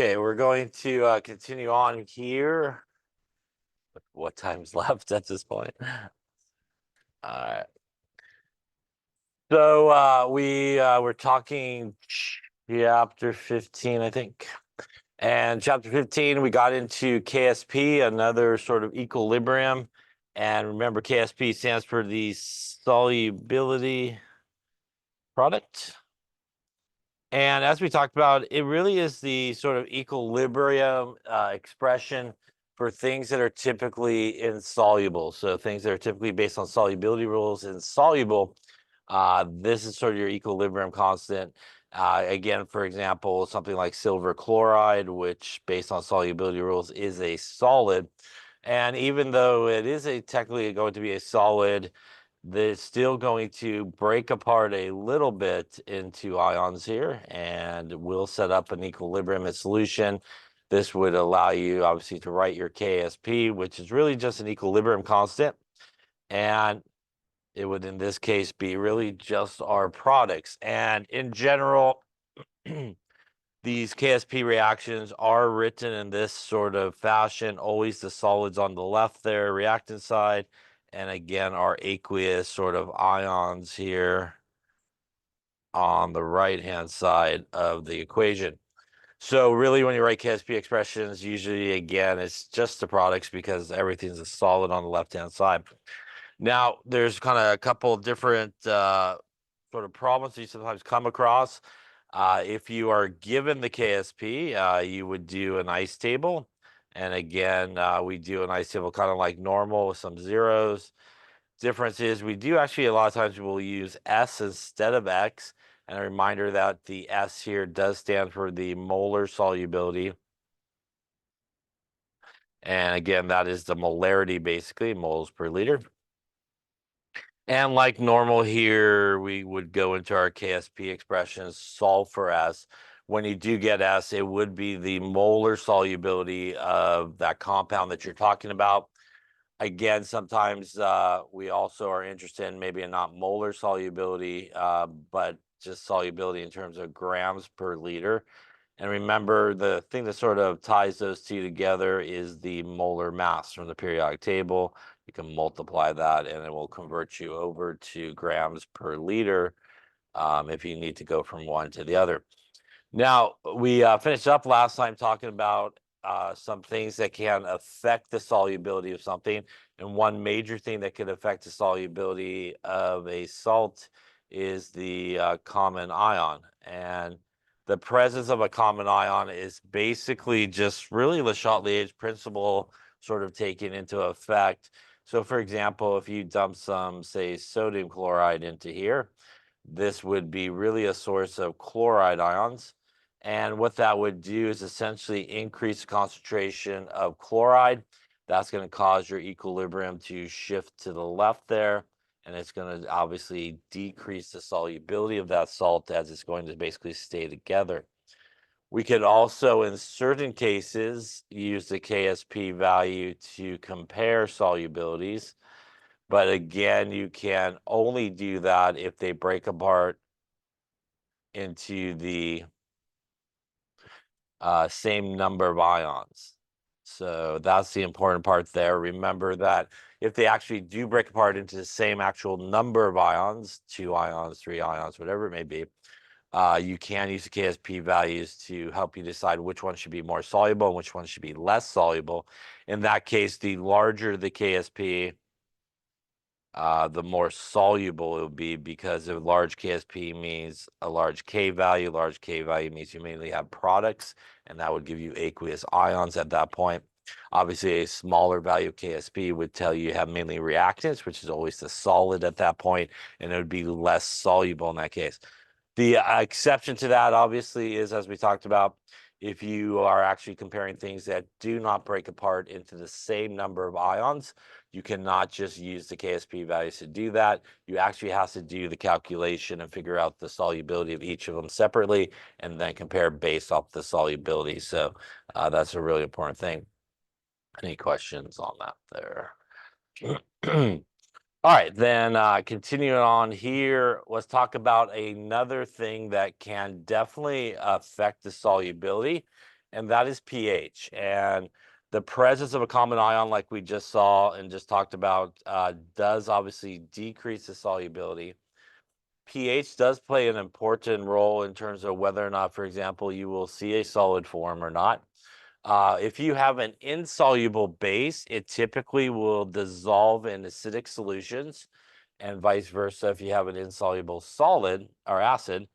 Okay, we're going to continue on here. What time's left at this point? All right. So we're talking chapter 15, I think. And chapter 15, we got into KSP, another sort of equilibrium. And remember, KSP stands for the solubility product. And as we talked about, it really is the sort of equilibrium expression for things that are typically insoluble. So things that are typically based on solubility rules insoluble. This is sort of your equilibrium constant. Again, for example, something like silver chloride, which based on solubility rules is a solid. And even though it is technically going to be a solid, they're still going to break apart a little bit into ions here, and we'll set up an equilibrium solution. This would allow you obviously to write your KSP, which is really just an equilibrium constant. And it would in this case be really just our products. And in general, these KSP reactions are written in this sort of fashion, always the solids on the left there, reactant side, and again, our aqueous sort of ions here on the right-hand side of the equation. So really, when you write KSP expressions, usually, again, it's just the products because everything's a solid on the left-hand side. Now, there's kind of a couple of different sort of problems you sometimes come across. If you are given the KSP, you would do an ice table. And again, we do an ice table kind of like normal with some zeros. Difference is we do actually a lot of times we'll use S instead of X. And a reminder that the S here does stand for the molar solubility. And again, that is the molarity, basically, moles per liter. And like normal here, we would go into our KSP expressions, solve for S. When you do get S, it would be the molar solubility of that compound that you're talking about. Again, sometimes we also are interested in maybe not molar solubility, but just solubility in terms of grams per liter. And remember, the thing that sort of ties those two together is the molar mass from the periodic table. You can multiply that and it will convert you over to grams per liter if you need to go from one to the other. Now, we finished up last time talking about some things that can affect the solubility of something. And one major thing that could affect the solubility of a salt is the common ion. And the presence of a common ion is basically just really Le Chatelier's principle sort of taken into effect. So, for example, if you dump some, say, sodium chloride into here, this would be really a source of chloride ions. And what that would do is essentially increase the concentration of chloride. That's going to cause your equilibrium to shift to the left there. And it's going to obviously decrease the solubility of that salt as it's going to basically stay together. We could also, in certain cases, use the KSP value to compare solubilities. But again, you can only do that if they break apart into the same number of ions. So that's the important part there. Remember that if they actually do break apart into the same actual number of ions, 2 ions, 3 ions, whatever it may be, you can use the KSP values to help you decide which one should be more soluble and which one should be less soluble. In that case, the larger the KSP, the more soluble it will be, because a large KSP means a large K value. Large K value means you mainly have products, and that would give you aqueous ions at that point. Obviously, a smaller value of KSP would tell you have mainly reactants, which is always the solid at that point, and it would be less soluble in that case. The exception to that, obviously, is, as we talked about, if you are actually comparing things that do not break apart into the same number of ions, you cannot just use the KSP values to do that. You actually have to do the calculation and figure out the solubility of each of them separately and then compare based off the solubility. So that's a really important thing. Any questions on that there? All right, then continuing on here, let's talk about another thing that can definitely affect the solubility. and that is pH. And the presence of a common ion, like we just saw and just talked about, does obviously decrease the solubility. pH does play an important role in terms of whether or not, for example, you will see a solid form or not. If you have an insoluble base, it typically will dissolve in acidic solutions, and vice versa. If you have an insoluble solid or acid,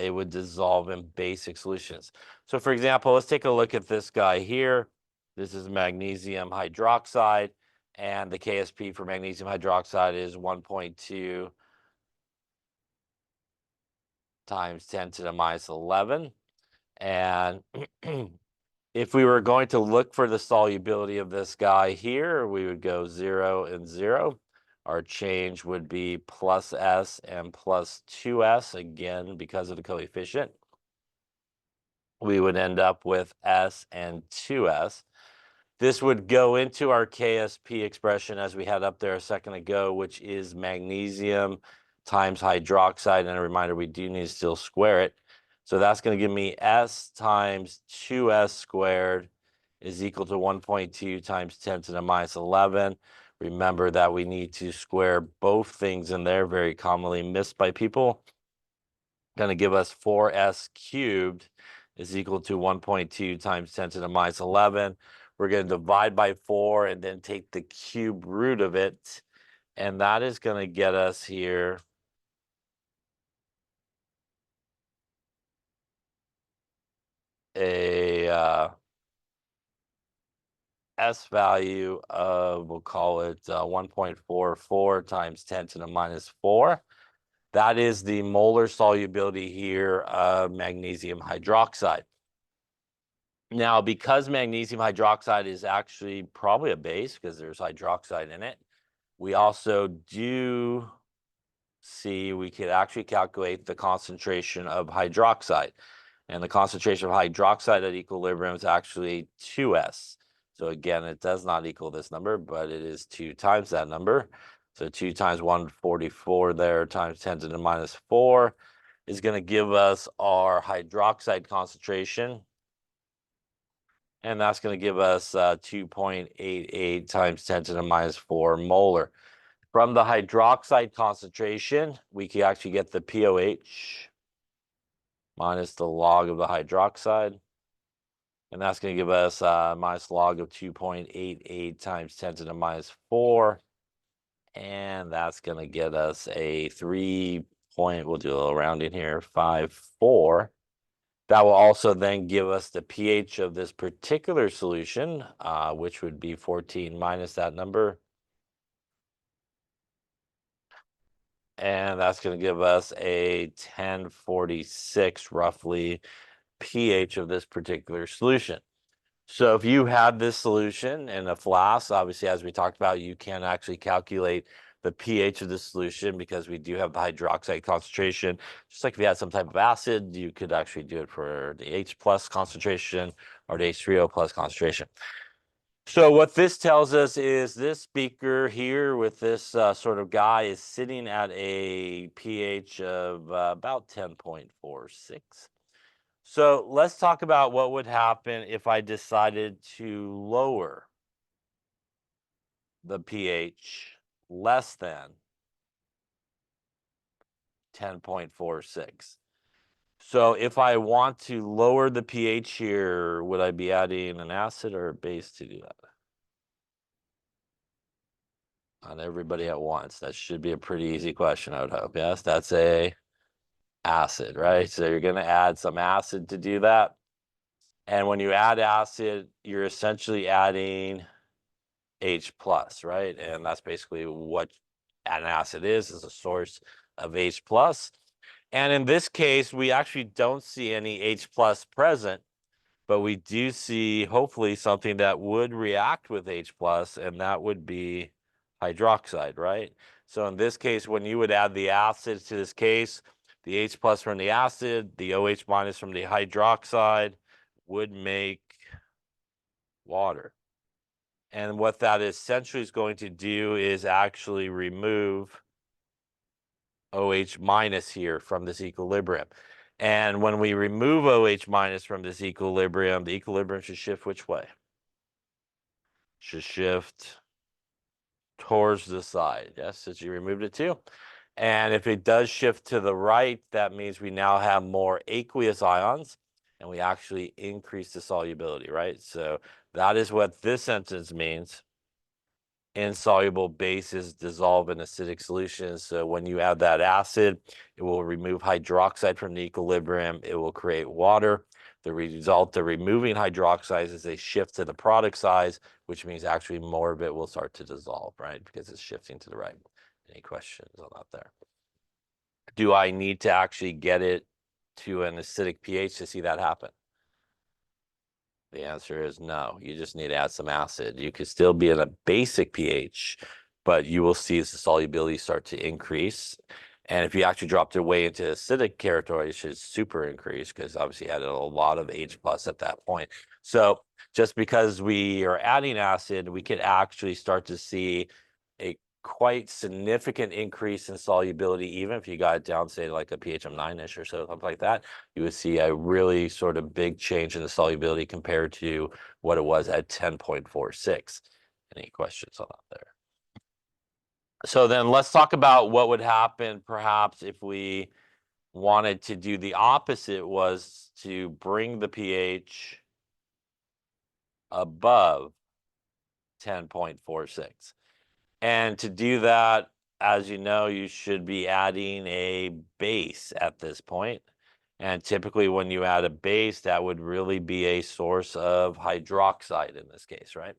it would dissolve in basic solutions. So, for example, let's take a look at this guy here. This is magnesium hydroxide, and the KSP for magnesium hydroxide is 1.2 times 10 to the minus 11. And if we were going to look for the solubility of this guy here, we would go 0 and 0. Our change would be plus S and plus 2S, again, because of the coefficient. We would end up with S and 2S. This would go into our KSP expression as we had up there a second ago, which is magnesium times hydroxide. And a reminder, we do need to still square it. So that's going to give me S times 2S squared is equal to 1.2 times 10 to the minus 11. Remember that we need to square both things in there, very commonly missed by people. Going to give us 4S cubed is equal to 1.2 times 10 to the minus 11. We're going to divide by 4 and then take the cube root of it. And that is going to get us here a S value of, we'll call it 1.44 times 10 to the minus 4. That is the molar solubility here of magnesium hydroxide. Now, because magnesium hydroxide is actually probably a base because there's hydroxide in it, we also do see we could actually calculate the concentration of hydroxide. And the concentration of hydroxide at equilibrium is actually 2S. So again, it does not equal this number, but it is 2 times that number. So 2 times 144 there times 10 to the minus 4 is going to give us our hydroxide concentration. And that's going to give us 2.88 times 10 to the minus 4 molar. From the hydroxide concentration, we can actually get the POH minus the log of the hydroxide. And that's going to give us minus log of 2.88 times 10 to the minus 4. And that's going to get us a 3 point, we'll do a little rounding here, 5.4. That will also then give us the pH of this particular solution, which would be 14 minus that number. And that's going to give us a 1046 roughly pH of this particular solution. So if you had this solution in a flask, obviously, as we talked about, you can actually calculate the pH of the solution because we do have the hydroxide concentration. Just like if you had some type of acid, you could actually do it for the H plus concentration or the H3O plus concentration. So what this tells us is this beaker here with this sort of guy is sitting at a pH of about 10.46. So let's talk about what would happen if I decided to lower the pH less than 10.46. So if I want to lower the pH here, would I be adding an acid or a base to do that? On everybody at once. That should be a pretty easy question, I would hope. Yes, that's a acid, right? So you're going to add some acid to do that. And when you add acid, you're essentially adding H plus, right? And that's basically what an acid is a source of H plus. And in this case, we actually don't see any H plus present, but we do see hopefully something that would react with H plus, and that would be hydroxide, right? So in this case, when you would add the acids to this case, the H plus from the acid, the OH minus from the hydroxide would make water. And what that essentially is going to do is actually remove OH minus here from this equilibrium. And when we remove OH minus from this equilibrium, the equilibrium should shift which way? Should shift towards the side. Yes, since you removed it too. And if it does shift to the right, that means we now have more aqueous ions and we actually increase the solubility, right? So that is what this sentence means. Insoluble bases dissolve in acidic solutions. So when you add that acid, it will remove hydroxide from the equilibrium. It will create water. The result of removing hydroxides is a shift to the product size, which means actually more of it will start to dissolve, right? Because it's shifting to the right. Any questions on that there? Do I need to actually get it to an acidic pH to see that happen? The answer is no. You just need to add some acid. You could still be at a basic pH, but you will see the solubility start to increase. And if you actually dropped it way into acidic territory, it should super increase because obviously you added a lot of H plus at that point. So just because we are adding acid, we could actually start to see a quite significant increase in solubility, even if you got it down, say, like a pH of 9-ish or so, something like that. You would see a really sort of big change in the solubility compared to what it was at 10.46. Any questions on that there? So then let's talk about what would happen perhaps if we wanted to do the opposite, was to bring the pH above 10.46. And to do that, as you know, you should be adding a base at this point. And typically when you add a base, that would really be a source of hydroxide in this case, right?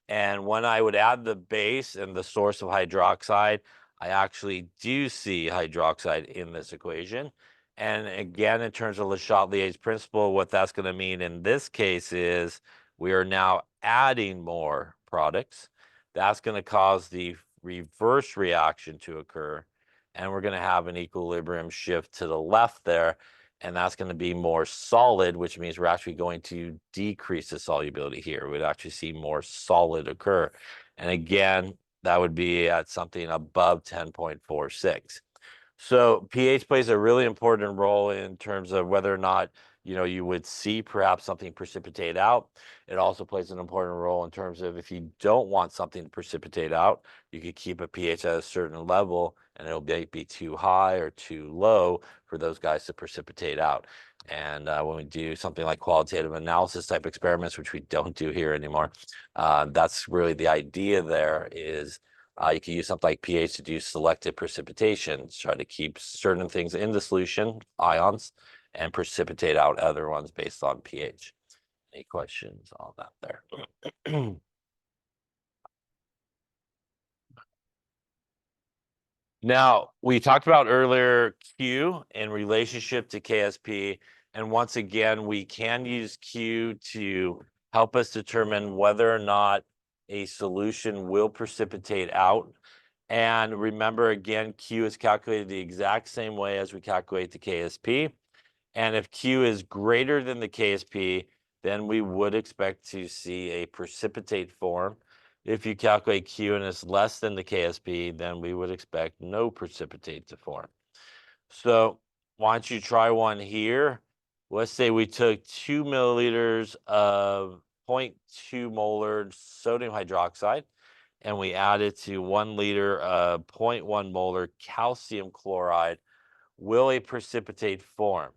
And when I would add the base and the source of hydroxide, I actually do see hydroxide in this equation. And again, in terms of Le Chatelier's principle, what that's going to mean in this case is we are now adding more products. That's going to cause the reverse reaction to occur. And we're going to have an equilibrium shift to the left there. And that's going to be more solid, which means we're actually going to decrease the solubility here. We'd actually see more solid occur. And again, that would be at something above 10.46. So pH plays a really important role in terms of whether or not, you would see perhaps something precipitate out. It also plays an important role in terms of if you don't want something to precipitate out, you could keep a pH at a certain level and it'll be too high or too low for those guys to precipitate out. And when we do something like qualitative analysis type experiments, which we don't do here anymore, that's really the idea there is you can use something like pH to do selective precipitation, try to keep certain things in the solution, ions, and precipitate out other ones based on pH. Any questions on that there? Now, we talked about earlier Q in relationship to KSP. And once again, we can use Q to help us determine whether or not a solution will precipitate out. And remember, again, Q is calculated the exact same way as we calculate the KSP. And if Q is greater than the KSP, then we would expect to see a precipitate form. If you calculate Q and it's less than the KSP, then we would expect no precipitate to form. So why don't you try one here? Let's say we took 2 milliliters of 0.2 molar sodium hydroxide and we added to 1 liter of 0.1 molar calcium chloride. Will a precipitate form?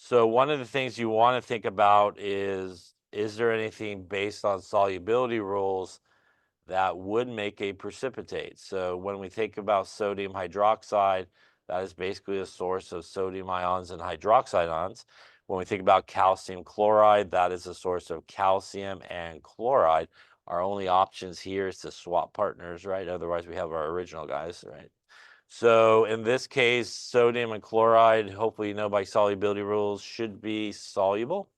So one of the things you want to think about is there anything based on solubility rules that would make a precipitate? So when we think about sodium hydroxide, that is basically a source of sodium ions and hydroxide ions. When we think about calcium chloride, that is a source of calcium and chloride. Our only options here is to swap partners, right? Otherwise, we have our original guys, right? So in this case, sodium and chloride, hopefully you know by solubility rules, should be soluble.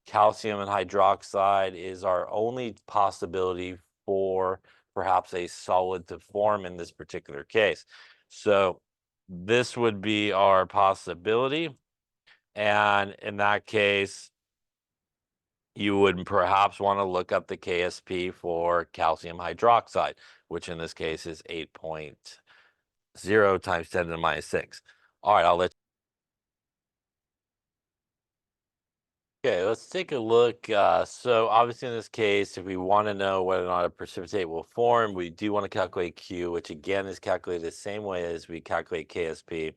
Calcium and hydroxide is our only possibility for perhaps a solid to form in this particular case. So this would be our possibility. And in that case, you would perhaps want to look up the KSP for calcium hydroxide, which in this case is 8.0 times 10 to the minus 6. All right, I'll let Okay, let's take a look. So obviously in this case, if we want to know whether or not a precipitate will form, we do want to calculate Q, which again is calculated the same way as we calculate KSP.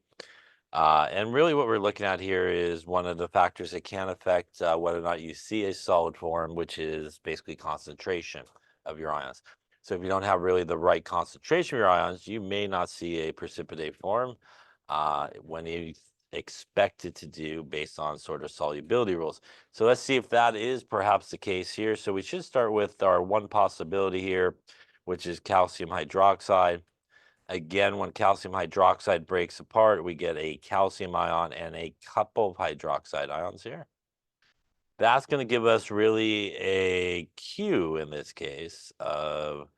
And really what we're looking at here is one of the factors that can affect whether or not you see a solid form, which is basically concentration of your ions. So if you don't have really the right concentration of your ions, you may not see a precipitate form when you expect it to do based on sort of solubility rules. So let's see if that is perhaps the case here. So we should start with our one possibility here, which is calcium hydroxide. Again, when calcium hydroxide breaks apart, we get a calcium ion and a couple of hydroxide ions here. That's going to give us really a Q in this case of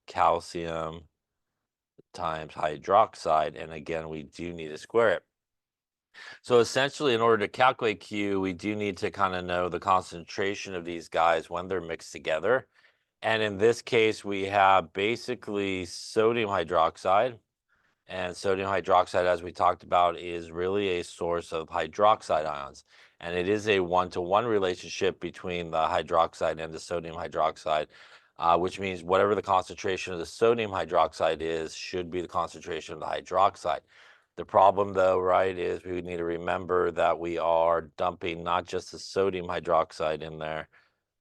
calcium times hydroxide. And again, we do need to square it. So essentially, in order to calculate Q, we do need to kind of know the concentration of these guys when they're mixed together. And in this case, we have basically sodium hydroxide. And sodium hydroxide, as we talked about, is really a source of hydroxide ions. And it is a one-to-one relationship between the hydroxide and the sodium hydroxide, which means whatever the concentration of the sodium hydroxide is should be the concentration of the hydroxide. The problem, though, right, is we need to remember that we are dumping not just the sodium hydroxide in there,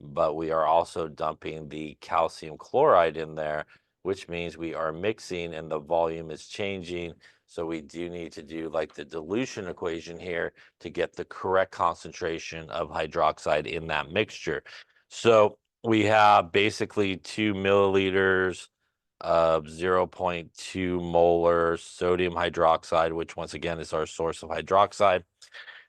but we are also dumping the calcium chloride in there, which means we are mixing and the volume is changing. So we do need to do like the dilution equation here to get the correct concentration of hydroxide in that mixture. So we have basically 2 milliliters of 0.2 molar sodium hydroxide, which once again is our source of hydroxide.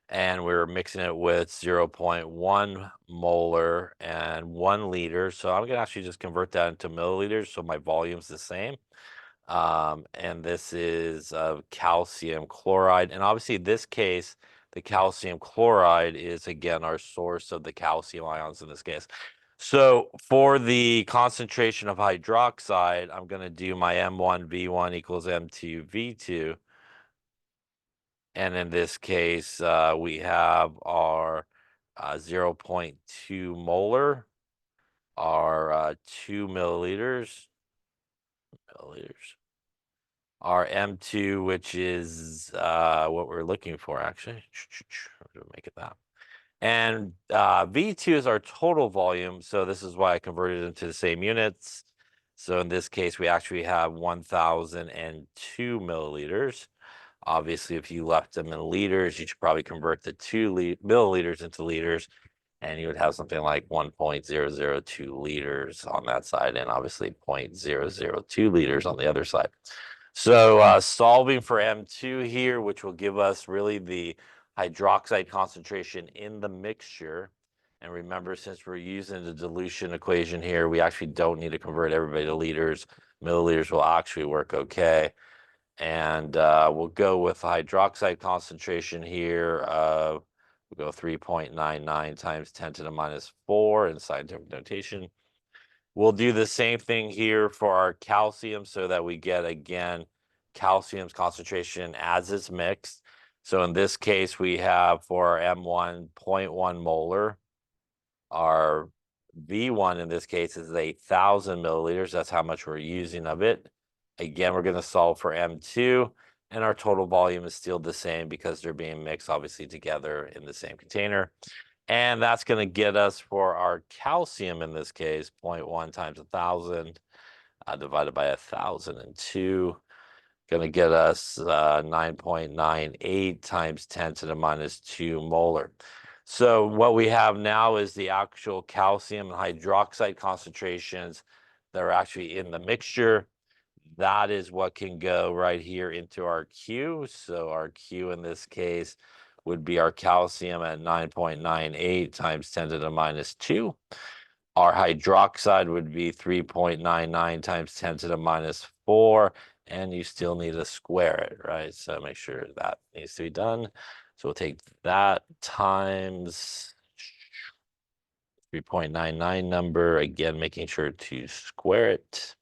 And we're mixing it with 0.1 molar and 1 liter. So I'm going to actually just convert that into milliliters so my volume's the same. And this is calcium chloride. And obviously, in this case, the calcium chloride is again our source of the calcium ions in this case. So for the concentration of hydroxide, I'm going to do my M1 V1 equals M2 V2. And in this case, we have our 0.2 molar, our 2 milliliters, our M2, which is what we're looking for, actually. Make it that. And V2 is our total volume. So this is why I converted it into the same units. So in this case, we actually have 1,002 milliliters. Obviously, if you left them in liters, you should probably convert the milliliters into liters, and you would have something like 1.002 liters on that side, and obviously 0.002 liters on the other side. So solving for M2 here, which will give us really the hydroxide concentration in the mixture. And remember, since we're using the dilution equation here, we actually don't need to convert everybody to liters. Milliliters will actually work okay. And we'll go with hydroxide concentration here. We'll go 3.99 times 10 to the minus 4 in scientific notation. We'll do the same thing here for our calcium so that we get, again, calcium's concentration as it's mixed. So in this case, we have for our M1, 0.1 molar. Our V1 in this case is 1,000 milliliters. That's how much we're using of it. Again, we're going to solve for M2, and our total volume is still the same because they're being mixed, obviously, together in the same container. And that's going to get us for our calcium in this case, 0.1 times 1,000 divided by 1,002. Going to get us 9.98 times 10 to the minus 2 molar. So what we have now is the actual calcium and hydroxide concentrations that are actually in the mixture. That is what can go right here into our Q. So our Q in this case would be our calcium at 9.98 times 10 to the minus 2. Our hydroxide would be 3.99 times 10 to the minus 4. And you still need to square it, right? So make sure that needs to be done. So we'll take that times 3.99 number, again, making sure to square it.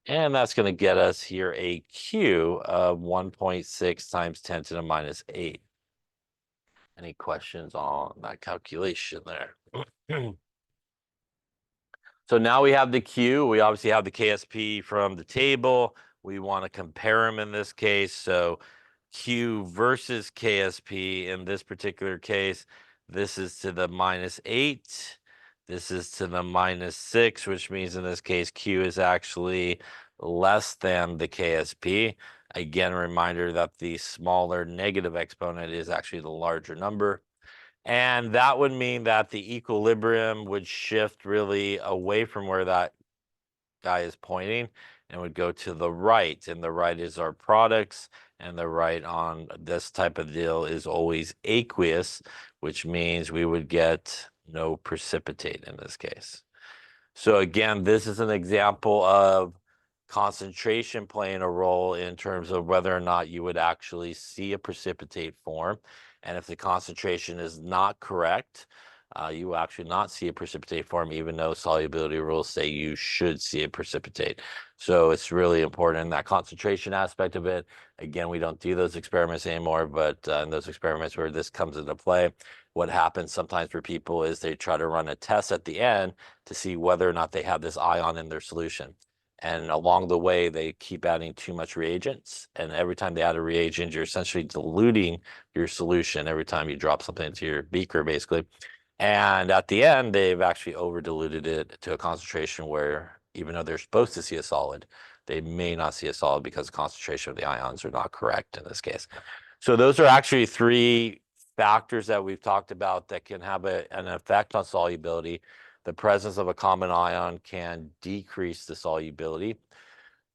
And that's going to get us here a Q of 1.6 times 10 to the minus 8. Any questions on that calculation there? So now we have the Q. We obviously have the KSP from the table. We want to compare them in this case. So Q versus KSP in this particular case, this is to the -8. This is to the -6, which means in this case, Q is actually less than the KSP. Again, a reminder that the smaller negative exponent is actually the larger number. And that would mean that the equilibrium would shift really away from where that guy is pointing and would go to the right. And the right is our products. And the right on this type of deal is always aqueous, which means we would get no precipitate in this case. So again, this is an example of concentration playing a role in terms of whether or not you would actually see a precipitate form. And if the concentration is not correct, you will actually not see a precipitate form, even though solubility rules say you should see a precipitate. So it's really important in that concentration aspect of it. Again, we don't do those experiments anymore, but in those experiments where this comes into play, what happens sometimes for people is they try to run a test at the end to see whether or not they have this ion in their solution. And along the way, they keep adding too much reagents. And every time they add a reagent, you're essentially diluting your solution every time you drop something into your beaker, basically. And at the end, they've actually over diluted it to a concentration where even though they're supposed to see a solid, they may not see a solid because the concentration of the ions are not correct in this case. So those are actually three factors that we've talked about that can have an effect on solubility. The presence of a common ion can decrease the solubility.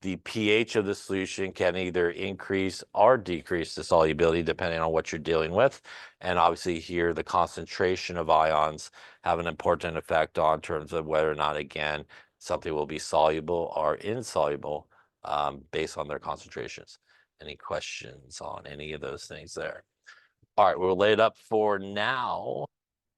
The pH of the solution can either increase or decrease the solubility depending on what you're dealing with. And obviously here, the concentration of ions have an important effect on terms of whether or not, again, something will be soluble or insoluble based on their concentrations. Any questions on any of those things there? All right, we'll lay it up for now.